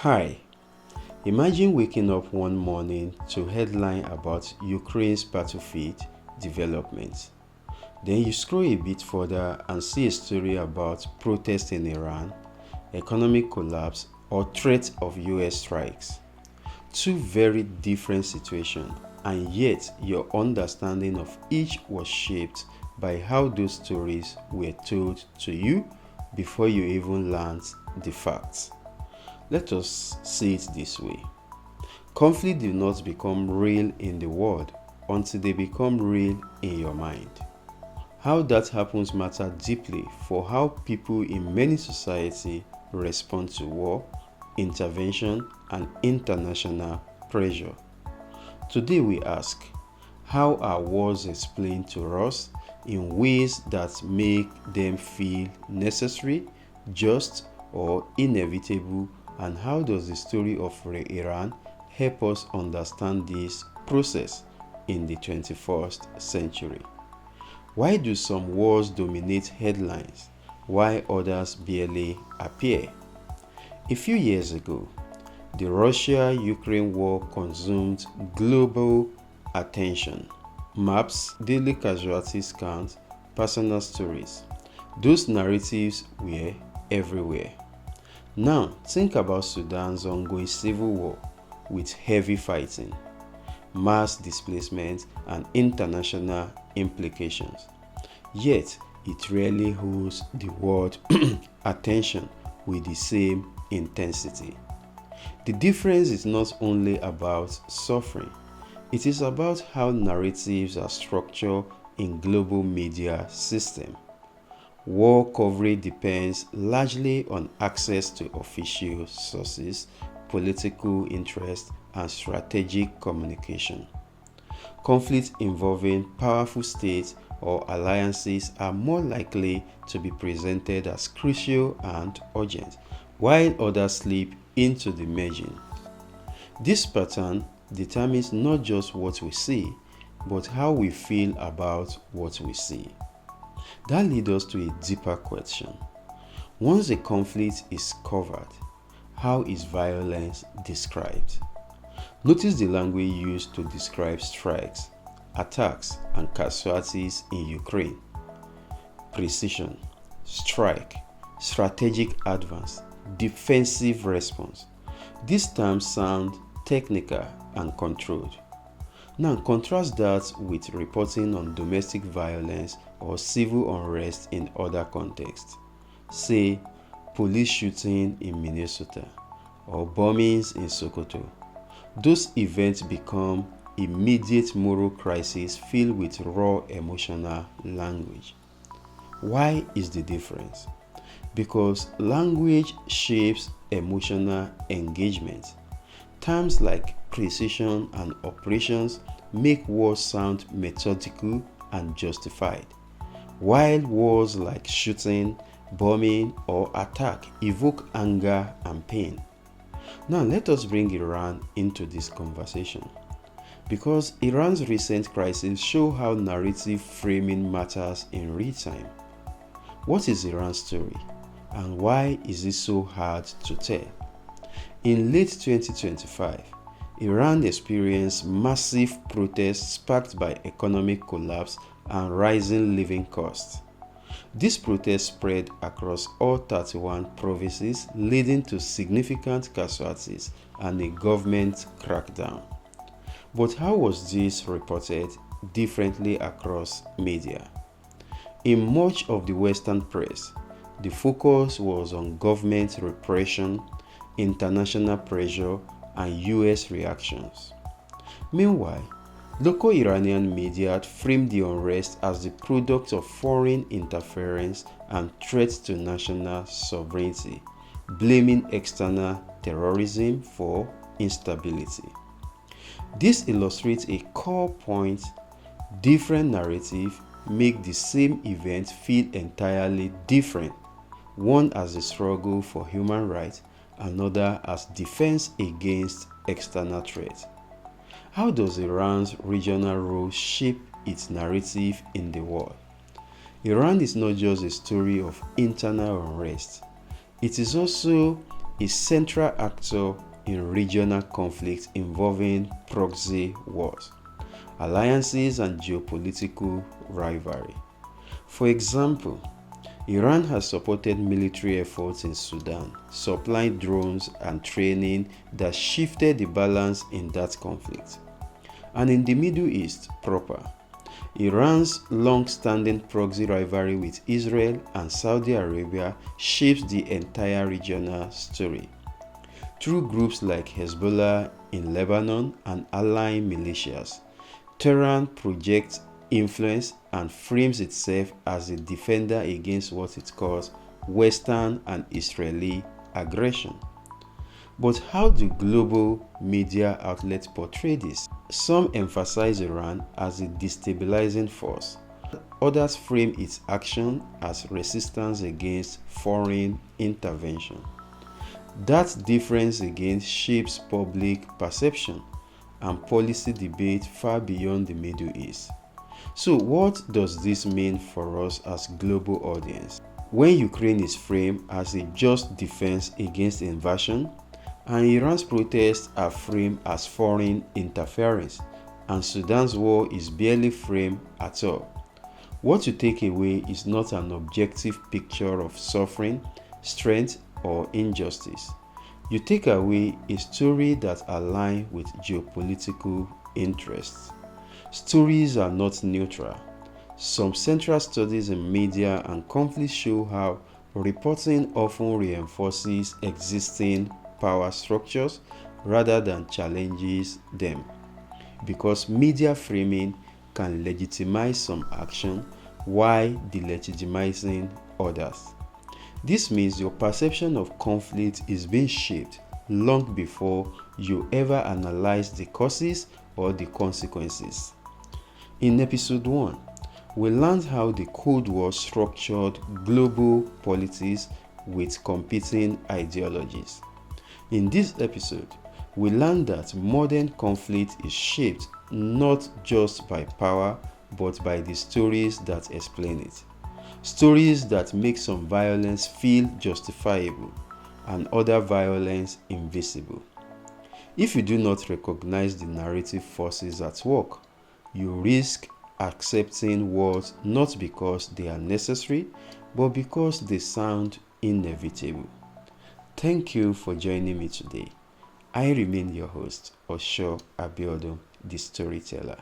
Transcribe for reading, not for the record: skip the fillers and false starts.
Hi, imagine waking up one morning to headline about Ukraine's battlefield development. Then you scroll a bit further and see a story about protests in Iran, economic collapse, or threat of US strikes. Two very different situations, and yet your understanding of each was shaped by how those stories were told to you before you even learned the facts. Let us see it this way. Conflict do not become real in the world until they become real in your mind. How that happens matters deeply for how people in many societies respond to war, intervention, and international pressure. Today we ask, how are wars explained to us in ways that make them feel necessary, just, or inevitable, and how does the story of Iran help us understand this process in the 21st century? Why do some wars dominate headlines while others barely appear? A few years ago, the Russia-Ukraine war consumed global attention. Maps, daily casualties count, personal stories. Those narratives were everywhere. Now, think about Sudan's ongoing civil war with heavy fighting, mass displacement, and international implications. Yet, it rarely holds the world attention with the same intensity. The difference is not only about suffering, it is about how narratives are structured in global media system. War coverage depends largely on access to official sources, political interest, and strategic communication. Conflicts involving powerful states or alliances are more likely to be presented as crucial and urgent, while others slip into the margin. This pattern determines not just what we see, but how we feel about what we see. That leads us to a deeper question. Once a conflict is covered, how is violence described? Notice the language used to describe strikes, attacks, and casualties in Ukraine. Precision, strike, strategic advance, defensive response. These terms sound technical and controlled. Now contrast that with reporting on domestic violence or civil unrest in other contexts. Say, police shooting in Minnesota or bombings in Sokoto. Those events become immediate moral crises filled with raw emotional language. Why is the difference? Because language shapes emotional engagement. Terms like precision and operations make wars sound methodical and justified, while words like shooting, bombing, or attack evoke anger and pain. Now let us bring Iran into this conversation, because Iran's recent crisis show how narrative framing matters in real time. What is Iran's story, and why is it so hard to tell? In late 2025, Iran experienced massive protests sparked by economic collapse and rising living costs. These protests spread across all 31 provinces, leading to significant casualties and a government crackdown. But how was this reported differently across media? In much of the Western press, the focus was on government repression, international pressure, and US reactions. Meanwhile, local Iranian media framed the unrest as the product of foreign interference and threats to national sovereignty, blaming external terrorism for instability. This illustrates a core point: different narratives make the same event feel entirely different, one as a struggle for human rights, another as defense against external threats. How does Iran's regional role shape its narrative in the world? Iran is not just a story of internal unrest, it is also a central actor in regional conflict involving proxy wars, alliances, and geopolitical rivalry. For example, Iran has supported military efforts in Sudan, supplying drones and training that shifted the balance in that conflict. And in the Middle East proper, Iran's long-standing proxy rivalry with Israel and Saudi Arabia shapes the entire regional story. Through groups like Hezbollah in Lebanon and allying militias, Tehran projects influence and frames itself as a defender against what it calls Western and Israeli aggression. But how do global media outlets portray this? Some emphasize Iran as a destabilizing force. Others frame its action as resistance against foreign intervention. That difference again shapes public perception and policy debate far beyond the Middle East. So what does this mean for us as global audience? When Ukraine is framed as a just defense against invasion, and Iran's protests are framed as foreign interference, and Sudan's war is barely framed at all, what you take away is not an objective picture of suffering, strength, or injustice. You take away a story that aligns with geopolitical interests. Stories are not neutral. Some central studies in media and conflict show how reporting often reinforces existing power structures rather than challenges them, because media framing can legitimize some action while delegitimizing others. This means your perception of conflict is being shaped long before you ever analyze the causes or the consequences. In episode 1, we learned how the Cold War structured global politics with competing ideologies. In this episode, we learned that modern conflict is shaped not just by power, but by the stories that explain it. Stories that make some violence feel justifiable and other violence invisible. If you do not recognize the narrative forces at work, you risk accepting wars not because they are necessary, but because they sound inevitable. Thank you for joining me today. I remain your host, Osho Abiodun, the storyteller.